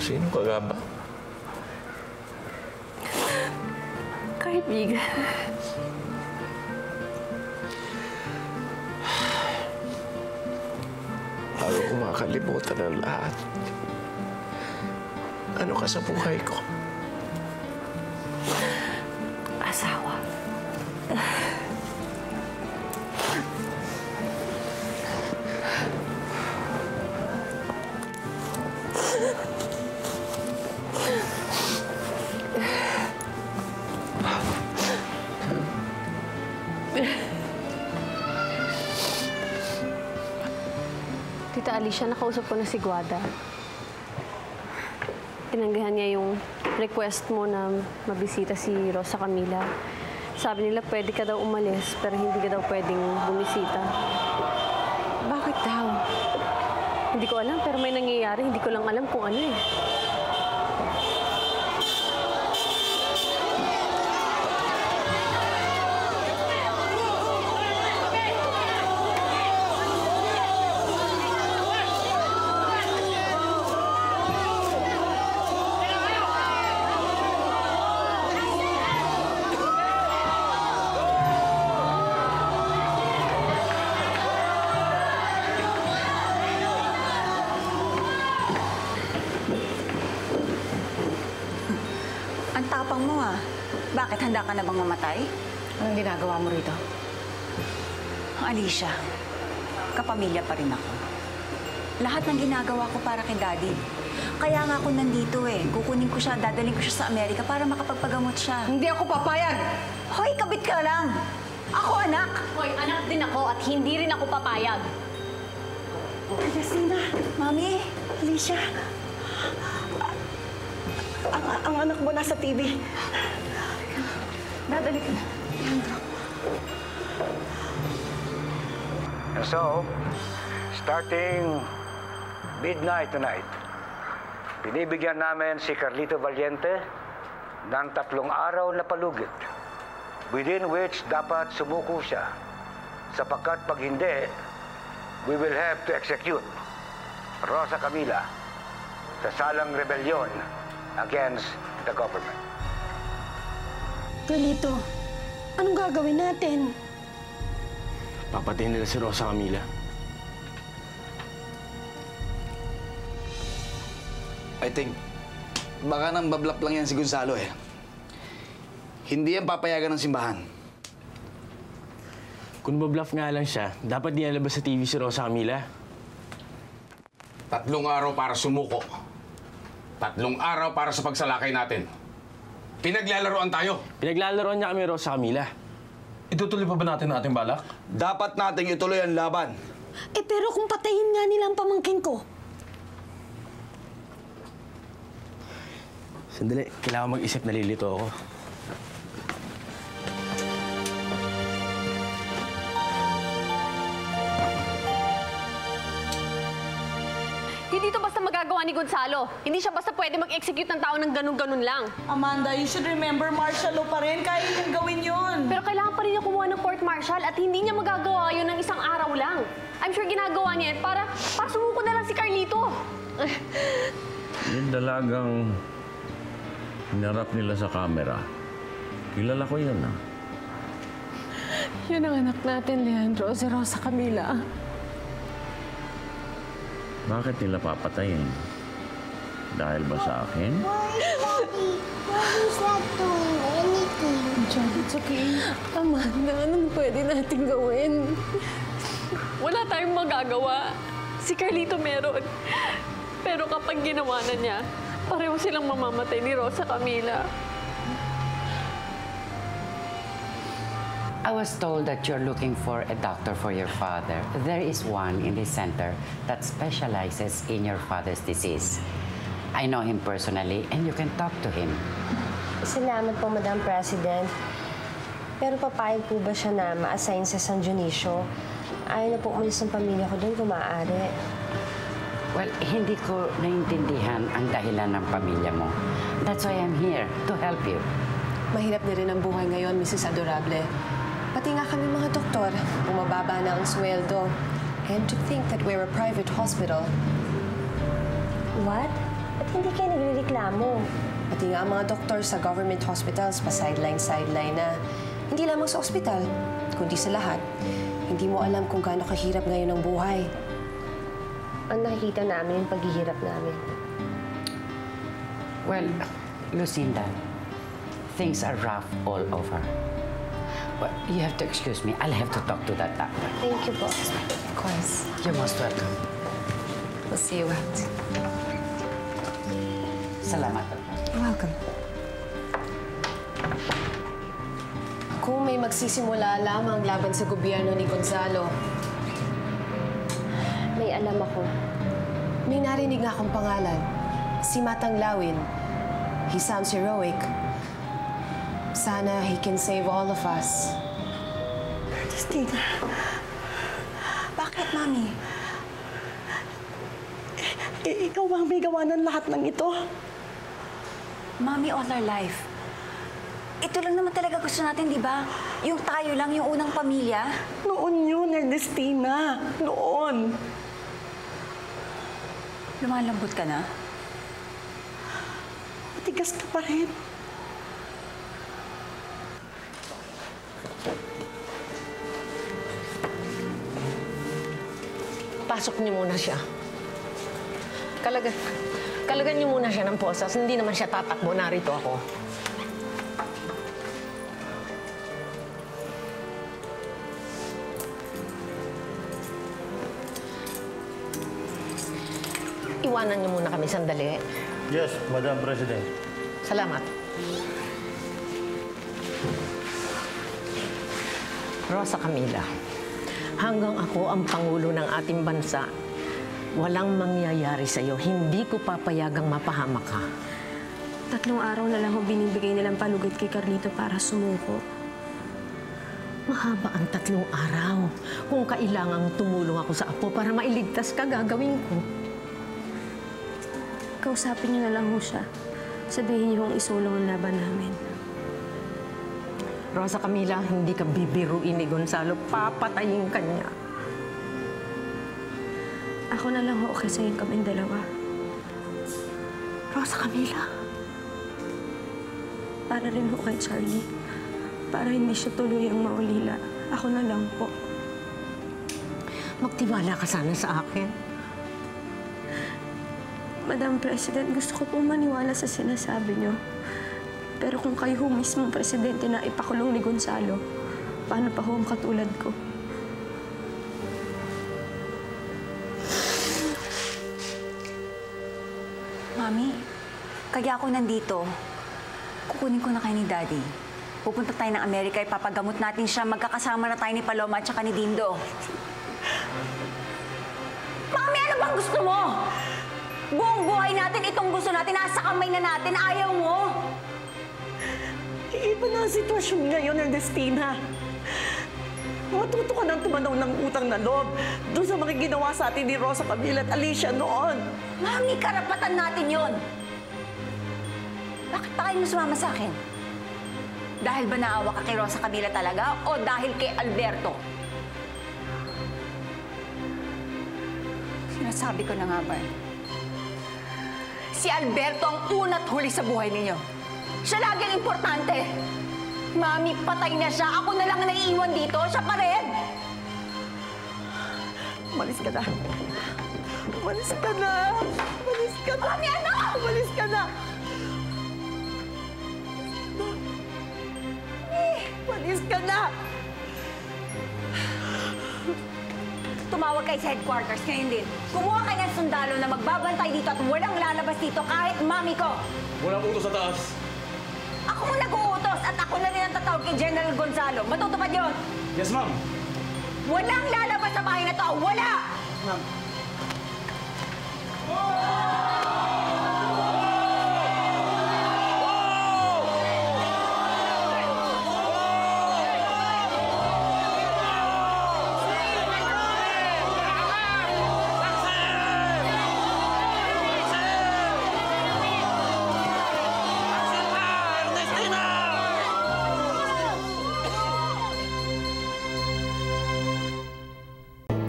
Sino ka nga ba? Kaibigan. Bago ko makalimutan ang lahat, ano ka sa buhay ko? Asawa. Tita Alicia, nakausap ko na si Guada. Tinanggihan niya yung request mo na mabisita si Rosa Camila. Sabi nila pwede ka daw umalis, pero hindi ka daw pwedeng bumisita. Bakit daw? Hindi ko alam, pero may nangyayari. Hindi ko lang alam kung ano eh. Ang tapang mo ah. Bakit handa ka na bang mamatay? Anong ginagawa mo rito? Alicia, kapamilya pa rin ako. Lahat ng ginagawa ko para kay Daddy. Kaya nga ako nandito eh. Kukunin ko siya, dadaling ko siya sa Amerika para makapagpagamot siya. Hindi ako papayag! Hoy, kabit ka lang! Ako anak! Hoy, anak din ako at hindi rin ako papayag. Justina, Mami, Alicia. Ang anak mo nasa TV. Dadali ka na. And so, starting midnight tonight, binibigyan namin si Carlito Valiente ng 3 araw na palugit within which dapat sumuko siya. Sapagkat pag hindi, we will have to execute Rosa Camila sa salang rebellion against the government. Carlito, anong gagawin natin? Papatayin nila si Rosa Camila. I think, baka nang bablap lang yan si Gonzalo eh. Hindi yan papayagan ng simbahan. Kung babluff nga lang siya, dapat di nalabas sa TV si Rosa Camila. 3 araw para sumuko. 3 araw para sa pagsalakay natin. Pinaglalaroan tayo. Pinaglalaroan niya kami Rosa Camila. Itutuloy pa ba natin ang ating balak? Dapat nating ituloy ang laban. Eh pero kung patayin nga nila ang pamangkin ko. Sandali, kailangan mag-isip, nalilito ako. Hindi ito basta magagawa ni Gonzalo. Hindi siya basta pwede mag-execute ng tao ng ganun-ganun lang. Amanda, you should remember martial law pa rin. Kaya niyang gawin yun. Pero kailangan pa rin niya kumuha ng court-martial at hindi niya magagawa yun ng isang araw lang. I'm sure ginagawa niya yan para sumuko na lang si Carlito. Yung dalagang hinarap nila sa camera, kilala ko yun ah. Yun ang anak natin, Leandro, si Rosa Camila. Bakit nila papatayin? Dahil ba sa akin? Mommy's not doing anything. John, it's okay. Amanda, anong pwede natin gawin? Wala tayong magagawa. Si Carlito meron. Pero kapag ginawa na niya, pareho silang mamamatay ni Rosa Camila. I was told that you're looking for a doctor for your father. There is one in this center that specializes in your father's disease. I know him personally and you can talk to him. Salamat po, Madam President. Pero papayag po ba siya na ma-assign sa San Dionisio? Ayaw na po umalis ng pamilya ko doon kung maaari. Well, hindi ko naintindihan ang dahilan ng pamilya mo. That's why I'm here, to help you. Mahirap na rin ang buhay ngayon, Mrs. Adorable. Pati nga kami mga doktor, bumababa na ang sweldo. And to think that we're a private hospital. What? Ba't hindi kayo nagrereklamo? Pati nga ang mga doktor sa government hospitals pa-sideline na. Hindi lamang sa ospital, kundi sa lahat. Hindi mo alam kung gaano kahirap ngayon ang buhay. Ang nakikita namin yung paghihirap namin. Well, Lucinda, things are rough all over. Well, you have to excuse me. I'll have to talk to that doctor. Thank you po. Of course. You're most welcome. We'll see you out. Salamat. You're welcome. Kung may magsisimula lamang laban sa gobyerno ni Gonzalo, May alam ako. may narinig nga akong pangalan. Si Matang Lawin. He sounds heroic. Sana he can save all of us. Christina, bakit, Mami? Ikaw ang may gawa ng lahat ng ito. Mami, all our life. Ito lang naman talaga gusto natin, di ba? Yung tayo lang, yung unang pamilya. Noon yun, Ernestina. Noon. Lumalambot ka na? Matigas ka pa rin. Pasok niyo muna siya. Kalagan niyo muna siya ng posas. Hindi naman siya tatakbo. Narito ako. Iwanan niyo muna kami sandali. Yes, Madam President. Salamat. Rosa Camila, hanggang ako ang Pangulo ng ating bansa, walang mangyayari sa'yo. Hindi ko papayagang mapahamak ka. 3 araw na lang ho binibigay nilang palugit kay Carlito para sumuko. Mahaba ang 3 araw. Kung kailangang tumulong ako sa apo para mailigtas ka, gagawin ko. Kausapin niyo na lang ho siya. Sabihin niyo kung isulong ang laban namin. Rosa Camila, hindi ka bibiruin ni Gonzalo. Papatayin ka niya. Ako na lang ho okay sa'yo kaming dalawa. Rosa Camila. Para rin ho kay Charlie. Para hindi siya tuloy ang maulila. Ako na lang po. Magtiwala ka sana sa akin. Madam President, gusto ko pong maniwala sa sinasabi niyo. Pero kung kayo ho mismong presidente na ipakulong ni Gonzalo, paano pa ho ang katulad ko? Mami, kaya ako nandito. Kukunin ko na kayo ni Daddy. Pupunta tayo ng Amerika, ipapagamot natin siya. Magkakasama na tayo ni Paloma at saka ni Dindo. Mami, ano bang gusto mo? Buong buhay natin, itong gusto natin, nasa kamay na natin, ayaw mo. Iba na ang sitwasyon ngayon, Ernestina. Matuto ka nang tumanaw ng utang na loob doon sa mga ginawa sa atin ni Rosa Camila at Alicia noon. Mami, karapatan natin yon. Bakit pa kayo sumama sa akin? Dahil ba naawa ka kay Rosa Camila talaga o dahil kay Alberto? Sinasabi ko na nga ba? Si Alberto ang una't huli sa buhay ninyo. Siya lagi ang importante. Mami, patay na siya. Ako na lang ang naiiwan dito. Siya pa rin. Umalis ka na. Umalis ka na. Umalis ka na. Mami, ano? Umalis ka na. Umalis ka na. Tumawag kayo sa headquarters ngayon din. Kumuha kayo ng sundalo na magbabantay dito at walang lalabas dito kahit mami ko. Walang utos sa taas. Ako mo nag-uutos at ako na rin ang tatawag kay General Gonzalo. Matutupad yun. Yes, ma'am. Walang lalabas sa bahay na to. Wala! Ma'am.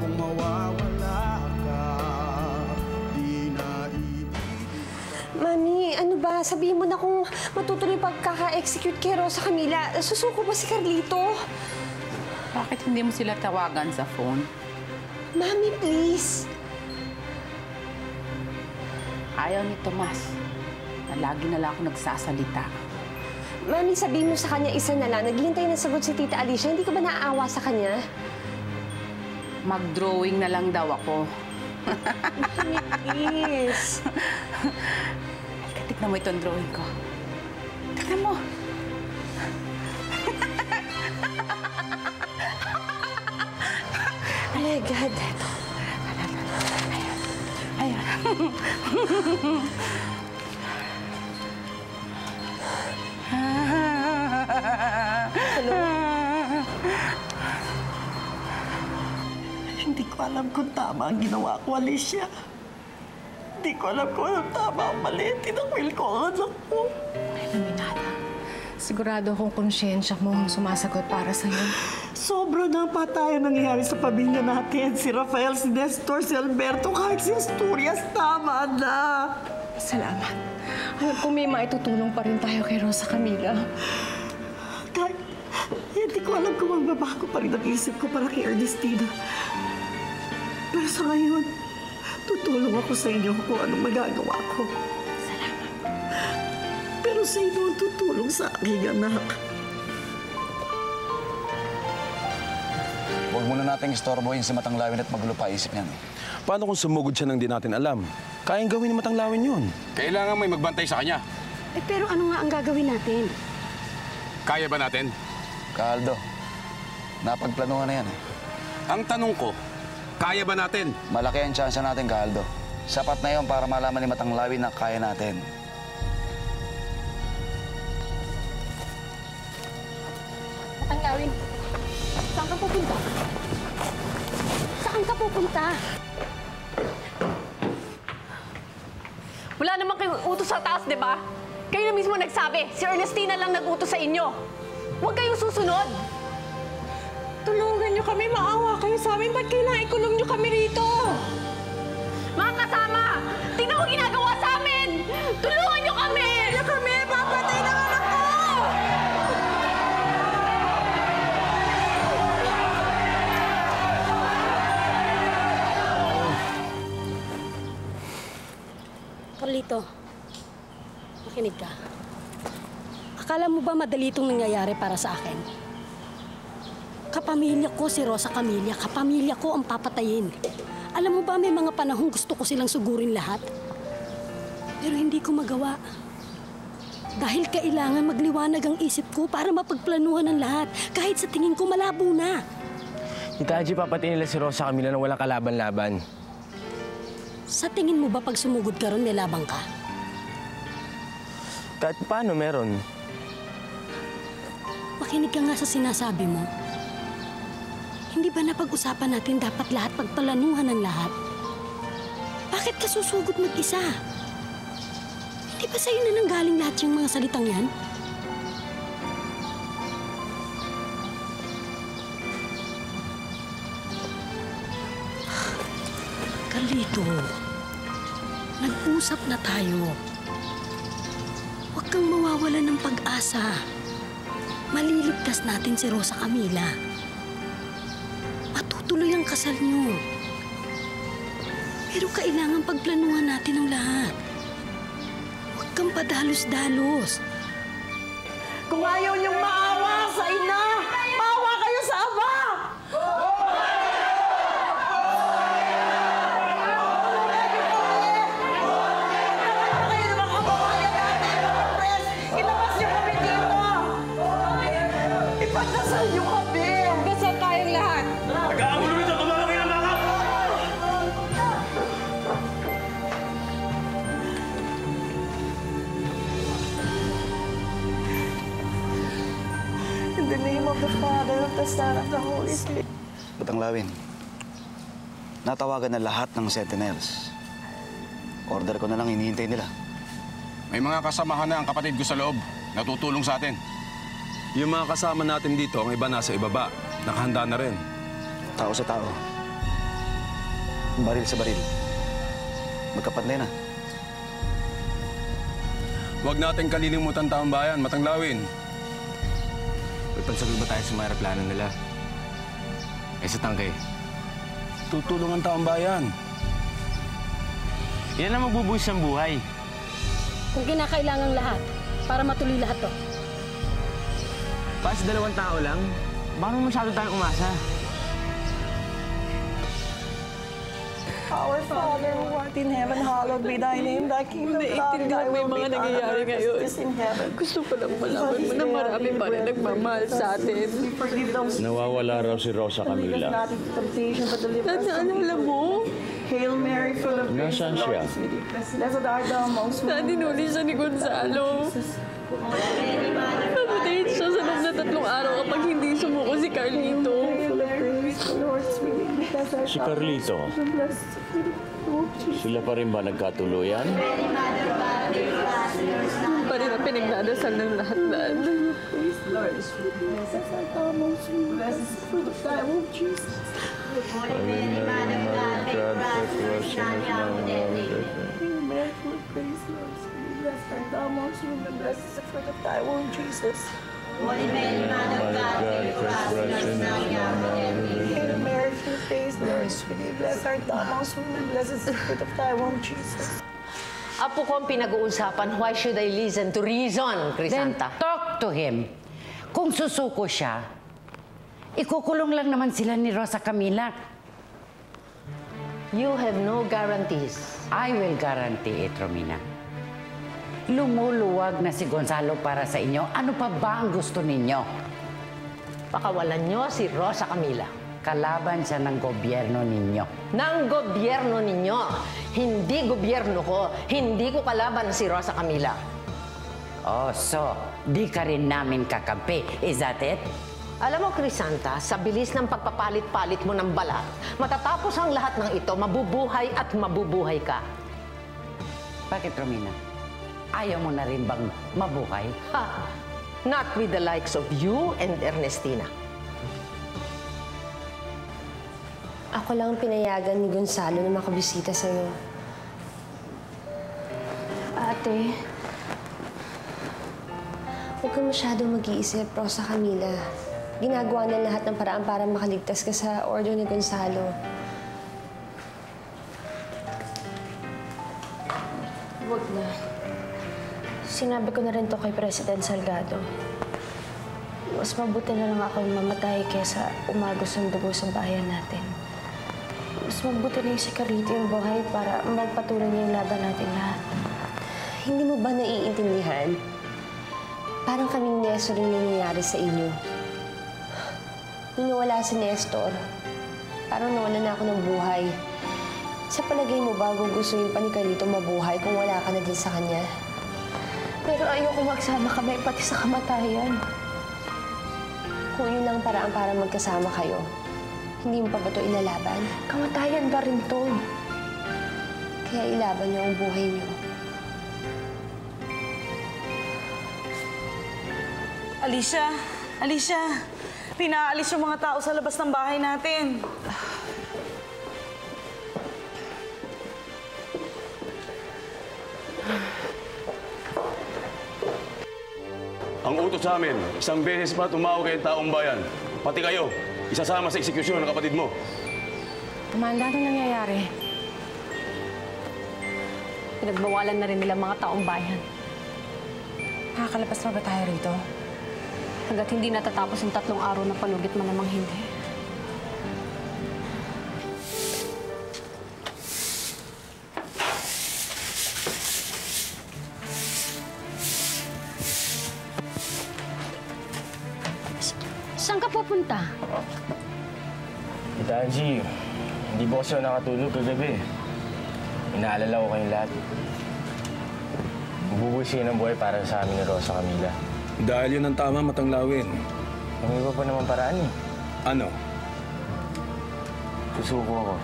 Kung mawawala ka, di na na. Sabihin mo na kung matutuloy pagkaka-execute kay Rosa Camila. Susuko ba si Carlito? Bakit hindi mo sila tawagan sa phone? Mami, please. Ayaw ni Tomas na lagi na lang ako nagsasalita. Mami, sabihin mo sa kanya isa na lang. Naghihintay na sagot si Tita Alicia. Hindi ka ba naaawa sa kanya? Mag-drawing na lang daw ako. Mami, please. Tignan mo itong drawing ko. Tignan mo. Oh my God. Ayan. Hello? Hindi ko alam kung tama ang ginawa ko, Alicia. Hindi ko alam kung anong tama ang mali. Tinakwil ko ang anak ko. Aminada, sigurado akong konsyensya mo ang sumasagot para sa'yo. Sobra na ang patayan nangyayari sa pamilya natin. Si Rafael, si Nestor, si Alberto, kahit si Asturias, tama na. Salamat. Alam ko may maitutulong pa rin tayo kay Rosa Camila. Kahit hindi ko alam kung magbabago pa rin ang isip ko para kay Ernestina. Pero sa ngayon, tutulong ako sa inyo kung anong magagawa ko. Salamat. Pero sino ang tutulong sa aking anak? Huwag muna nating istorbohin si Matanglawin at magulo pa isip niyan. Paano kung sumugod siya nang di natin alam? Kayang gawin ni Matanglawin yun. Kailangan may magbantay sa kanya. Pero ano nga ang gagawin natin? Kaya ba natin? Kaaldo, napagplanuhan na yan eh. Ang tanong ko, kaya ba natin? Malaki ang tsansa natin, Kaaldo. Sapat na yon para malaman ni Matanglawin na kaya natin. Matanglawin, saan ka pupunta? Saan ka pupunta? Wala naman kayong utos sa taas, di ba? Kayo na mismo nagsabi, si Ernestina lang nag-utos sa inyo. Huwag kayong susunod. Tulungan niyo kami, maawa kayo sa amin. Ba't kailangan ikulong niyo kami rito? Mga kasama, tingnan mo ginagawa sa amin! Tulungan niyo kami! Tulungan kami! Papatay na anak ko! Carlito, makinig ka. Akala mo ba madali itong nangyayari para sa akin? Kapamilya ko si Rosa Camila, kapamilya ko ang papatayin. Alam mo ba may mga panahong gusto ko silang sugurin lahat? Pero hindi ko magawa. Dahil kailangan magliwanag ang isip ko para mapagplanuhan ang lahat. Kahit sa tingin ko malabo na. Tita Angie, papatay nila si Rosa Camila nang walang kalaban-laban. Sa tingin mo ba pag sumugod ka ron, may labang ka? Kahit paano meron? Makinig ka nga sa sinasabi mo. Hindi ba napag-usapan natin dapat lahat pagpalanuhan ng lahat? Bakit ka susugod mag-isa? Hindi ba sa'yo na nanggaling lahat yung mga salitang yan? Carlito, nag-usap na tayo. Huwag kang mawawalan ng pag-asa. Maliligtas natin si Rosa Camila. Matutuloy ang kasal niyo. Pero kailangan pagplanuhan natin ang lahat. Huwag kang padalos-dalos. Kung ayaw niyong maawa sa ina, maawa kayo sa ama! Ilabas niyo kami dito! Ipagdasal niyo kami! Dasal tayong lahat! Nag-aamulo rito! Tumalaki ng lakad! In the name of the Father, of the Son, of the Holy Spirit. Matanglawin, natawagan na lahat ng sentinels. Order ko na lang hinihintay nila. May mga kasamahan na ang kapatid ko sa loob. Natutulong sa atin. Yung mga kasama natin dito, ang iba nasa ibaba. Nakahanda na rin. Tao sa tao. Baril sa baril. Magkapat na yun, ah. Huwag natin kalilimutan taong bayan, Matanglawin. May pansabi ba tayo sa mga aeroplano nila? Sa tangkay. Tutulong ang taong bayan. Yan ang magbubuhis ng buhay. Kung kinakailangan lahat, para matuloy lahat to. Para sa 2 tao lang, baka masyado tayong umasa. Our Father who art in heaven, hallowed be thy name. Thy kingdom come, thy will be done on earth as in heaven. Gusto ko lang malaman mo na marami pa rin nagmamahal sa atin. Nawawala raw si Rosa Camila. Naalala mo? Hail Mary, full of grace, Nasaan siya? blessed art thou amongst women. Nadinuli siya ni Gonzalo. Namatay siya sa loob na 3 araw kapag hindi sumuko si Carlito. Si Carlito? Sila pa rin ba nagkatuluyan? Yun pa rin ang pinagdadasal ng lahat-lahat. Holy Mary, Mother of God, pray for us sinners now and at the hour of our death. Hail Mary, full of grace, the Lord is with thee. Blessed art thou amongst women, blessed is the fruit of thy womb, Jesus. Apo ko ang pinag-uusapan, why should I listen to reason, Then Crisanta? talk to him. Kung susuko siya, ikukulong lang naman sila ni Rosa Camila. You have no guarantees. I will guarantee it, Romina. Lumuluwag na si Gonzalo para sa inyo. Ano pa ba ang gusto ninyo? Pakawalan nyo si Rosa Camila. Kalaban siya ng gobyerno ninyo. Ng gobyerno ninyo. Hindi gobyerno ko. Hindi ko kalaban si Rosa Camila. Oh, so, di ka rin namin kakampi. Is that it? Alam mo, Crisanta, sa bilis ng pagpapalit-palit mo ng balat, matatapos ang lahat ng ito, mabubuhay at mabubuhay ka. Bakit, Romina? Ayaw mo na rin bang mabuhay? Ha! Not with the likes of you and Ernestina. Ako lang ang pinayagan ni Gonzalo na makabisita sa'yo. Ate, huwag kang masyadong mag-iisip, Rosa Camila. Ginagawa na lahat ng paraan para makaligtas ka sa order ni Gonzalo. Huwag na. Sinabi ko na rin to kay President Salgado. Mas mabuti na lang ako mamatay kaysa umagos ang dugo sa bayan natin. Mas mabuti na yung si Carlito yung buhay para magpatuloy niya yung laban natin lahat. Hindi mo ba naiintindihan? Parang kaming Nestor yung nangyayari sa inyo. Nung nawala si Nestor, parang nawala na ako ng buhay. Sa palagay mo ba gugustuhin pa ni Carlito mabuhay kung wala ka na din sa kanya? Pero ayoko magsama kami pati sa kamatayan. Kung yun lang paraan para magkasama kayo, hindi mo pa ba ito ilalaban? Kamatayan ba rin to? Kaya ilaban niyo ang buhay niyo. Alicia! Alicia! Pinaalis yung mga tao sa labas ng bahay natin. Ang utos sa amin, isang beses pa tumawag kayong taong bayan. Pati kayo, isasama sa eksekusyon ng kapatid mo. Amanda, anong nangyayari? Pinagbawalan na rin nila mga taong bayan. Nakakalabas na ba tayo rito? Hanggat hindi natatapos ang 3 araw na palugit, malamang hindi. Saan ka pupunta? Tita Angie, hindi po kasi ako nakatulog kagabi. Inaalala ko kayong lahat. Mabubusin ang buhay para sa amin ni Rosa Camila. Dahil yun ang tama, Matanglawin. May iba pa naman paraan eh. Ano? Susuko ako.